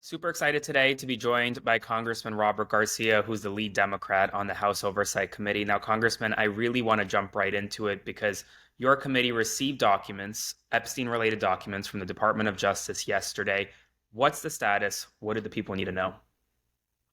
Super excited today to be joined by Congressman Robert Garcia, who's the lead Democrat on the House Oversight Committee. Now, Congressman, I really want to jump right into it because your committee received documents, Epstein-related documents from the Department of Justice yesterday. What's the status? What do the people need to know?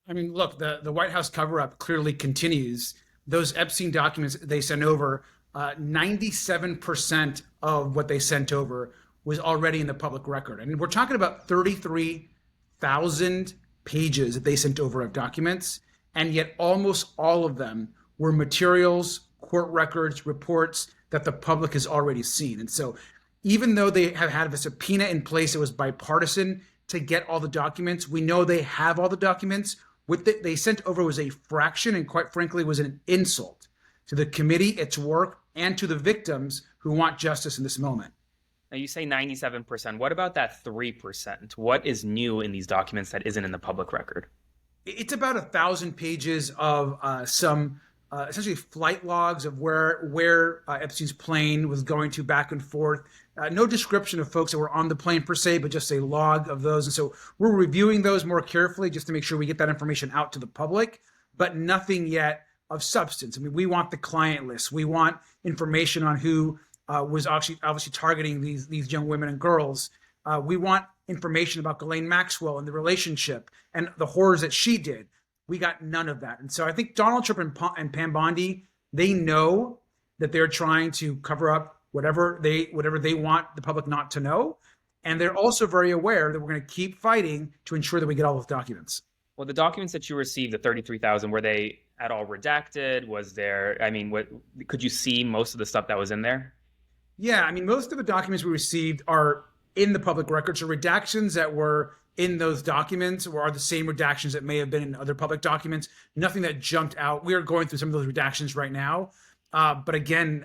I mean, look, the White House cover up clearly continues. Those Epstein documents they sent over, 97% of what they sent over was already in the public record. I mean, we're talking about 33,000 pages that they sent over of documents, and yet almost all of them were materials, court records, reports that the public has already seen. And so, even though they have had a subpoena in place that was bipartisan to get all the documents, we know they have all the documents. What they sent over was a fraction, and quite frankly, was an insult to the committee, its work, and to the victims who want justice in this moment. Now, you say 97%. What about that 3%? What is new in these documents that isn't in the public record? It's about 1,000 pages of some essentially flight logs of where Epstein's plane was going to back and forth. No description of folks that were on the plane per se, but just a log of those. And so we're reviewing those more carefully just to make sure we get that information out to the public, but nothing yet of substance. I mean, we want the client list. We want information on who was actually obviously targeting these young women and girls. We want information about Ghislaine Maxwell and the relationship and the horrors that she did. We got none of that. And so I think Donald Trump and Pam Bondi, they know that they're trying to cover up whatever they want the public not to know. And they're also very aware that we're going to keep fighting to ensure that we get all those documents. Well, the documents that you received, the 33,000, were they at all redacted? Was there, I mean, what could you see most of the stuff that was in there? Yeah, I mean, most of the documents we received are in the public records. So redactions that were in those documents are the same redactions that may have been in other public documents. Nothing that jumped out. We are going through some of those redactions right now. But again,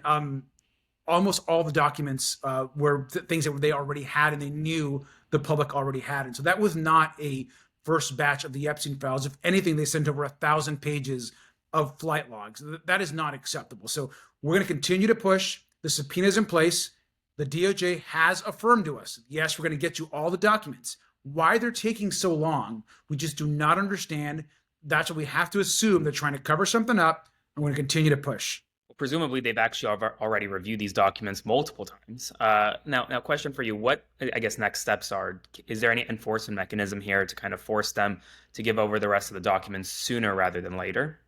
almost all the documents were things that they already had and they knew the public already had. And so that was not a first batch of the Epstein files. If anything, they sent over 1,000 pages of flight logs. That is not acceptable. So we're going to continue to push. The subpoena is in place. The DOJ has affirmed to us, yes, we're going to get you all the documents. Why they're taking so long, we just do not understand. That's what we have to assume. They're trying to cover something up. I'm going to continue to push. Well, presumably, they've actually already reviewed these documents multiple times. Now, question for you: what I guess next steps are? Is there any enforcement mechanism here to kind of force them to give over the rest of the documents sooner rather than later?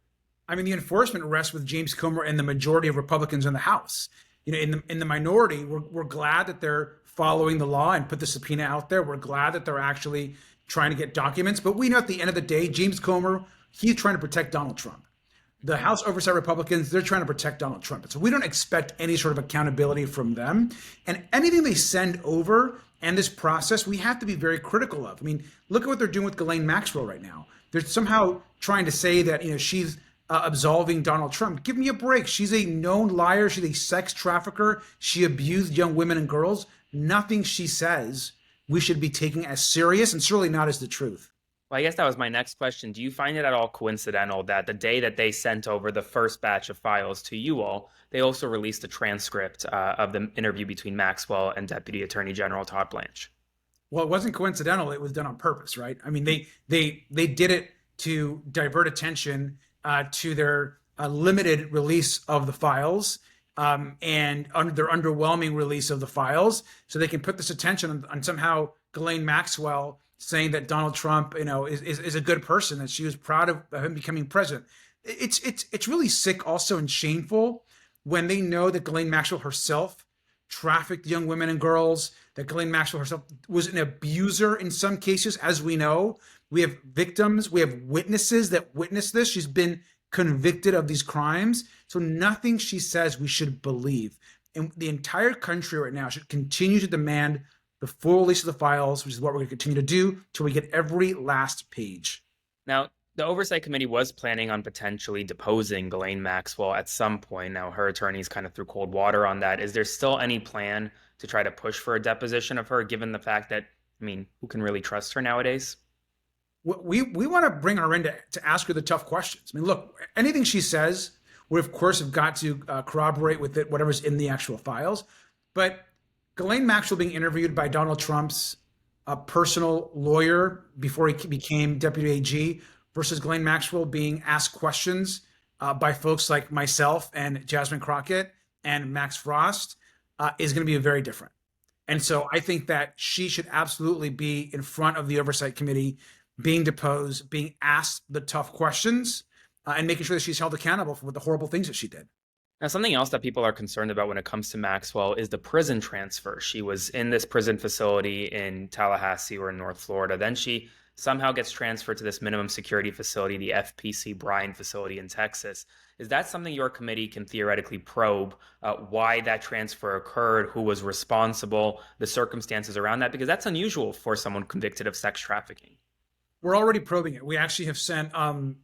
I mean, the enforcement rests with James Comer and the majority of Republicans in the House. You know, in the minority, we're glad that they're following the law and put the subpoena out there. We're glad that they're actually trying to get documents. But we know at the end of the day, James Comer, he's trying to protect Donald Trump. The House Oversight Republicans, they're trying to protect Donald Trump. So we don't expect any sort of accountability from them. And anything they send over and this process, we have to be very critical of. I mean, look at what they're doing with Ghislaine Maxwell right now. They're somehow trying to say that, you know, she's absolving Donald Trump. Give me a break. She's a known liar. She's a sex trafficker. She abused young women and girls. Nothing she says we should be taking as serious, and certainly not as the truth. Well, I guess that was my next question. Do you find it at all coincidental that the day that they sent over the first batch of files to you all, they also released a transcript of the interview between Maxwell and Deputy Attorney General Todd Blanche? Well, it wasn't coincidental. It was done on purpose, right? I mean, they did it to divert attention to their limited release of the files and their underwhelming release of the files, so they can put this attention on somehow Ghislaine Maxwell saying that Donald Trump, you know, is a good person, that she was proud of him becoming president. It's really sick, also, and shameful when they know that Ghislaine Maxwell herself trafficked young women and girls, that Ghislaine Maxwell herself was an abuser in some cases, as we know. We have victims, we have witnesses that witnessed this. She's been convicted of these crimes. So nothing she says we should believe. And the entire country right now should continue to demand the full release of the files, which is what we're going to continue to do till we get every last page. Now, the Oversight Committee was planning on potentially deposing Ghislaine Maxwell at some point. Now, her attorneys kind of threw cold water on that. Is there still any plan to try to push for a deposition of her, given the fact that, I mean, who can really trust her nowadays? We want to bring her in to ask her the tough questions. I mean, look, anything she says, we of course have got to corroborate with it, whatever's in the actual files. But Ghislaine Maxwell being interviewed by Donald Trump's a personal lawyer before he became deputy AG versus Ghislaine Maxwell being asked questions by folks like myself and Jasmine Crockett and Max Frost is going to be very different. And so I think that she should absolutely be in front of the oversight committee, being deposed, being asked the tough questions, and making sure that she's held accountable for the horrible things that she did. Now, something else that people are concerned about when it comes to Maxwell is the prison transfer. She was in this prison facility in Tallahassee or in North Florida. Then she somehow gets transferred to this minimum security facility, the FPC Bryan facility in Texas. Is that something your committee can theoretically probe, why that transfer occurred, who was responsible, the circumstances around that? Because that's unusual for someone convicted of sex trafficking. We're already probing it. We actually have sent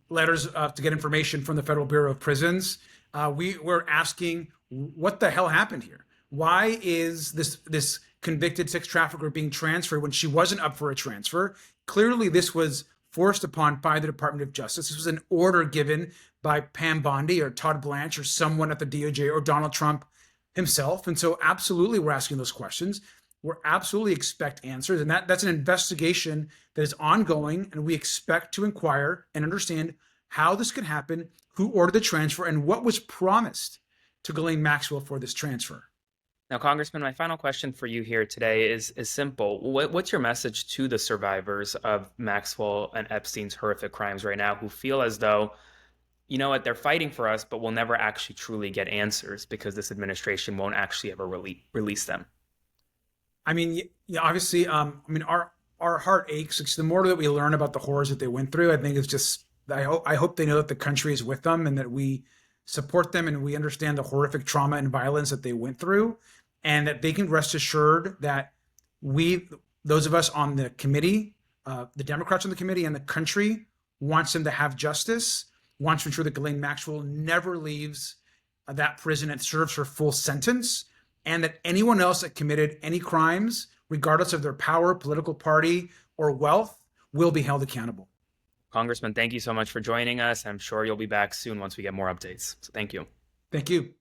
letters to get information from the Federal Bureau of Prisons. We're asking what the hell happened here? Why is this convicted sex trafficker being transferred when she wasn't up for a transfer? Clearly, this was forced upon by the Department of Justice. This was an order given by Pam Bondi or Todd Blanche or someone at the DOJ or Donald Trump himself. And so absolutely, we're asking those questions. We're absolutely expect answers. And that's an investigation that is ongoing. And we expect to inquire and understand how this could happen, who ordered the transfer, and what was promised to Ghislaine Maxwell for this transfer. Now, Congressman, my final question for you here today is simple. What's your message to the survivors of Maxwell and Epstein's horrific crimes right now who feel as though, you know what, they're fighting for us, but we'll never actually truly get answers because this administration won't actually ever release them? I mean, yeah, obviously, our heart aches. It's the more that we learn about the horrors that they went through, I think it's just, I hope they know that the country is with them and that we support them and we understand the horrific trauma and violence that they went through, and that they can rest assured that those of us on the committee, the Democrats on the committee and the country wants them to have justice, wants to ensure that Ghislaine Maxwell never leaves that prison and serves her full sentence, and that anyone else that committed any crimes, regardless of their power, political party, or wealth, will be held accountable. Congressman, thank you so much for joining us. I'm sure you'll be back soon once we get more updates. So thank you. Thank you.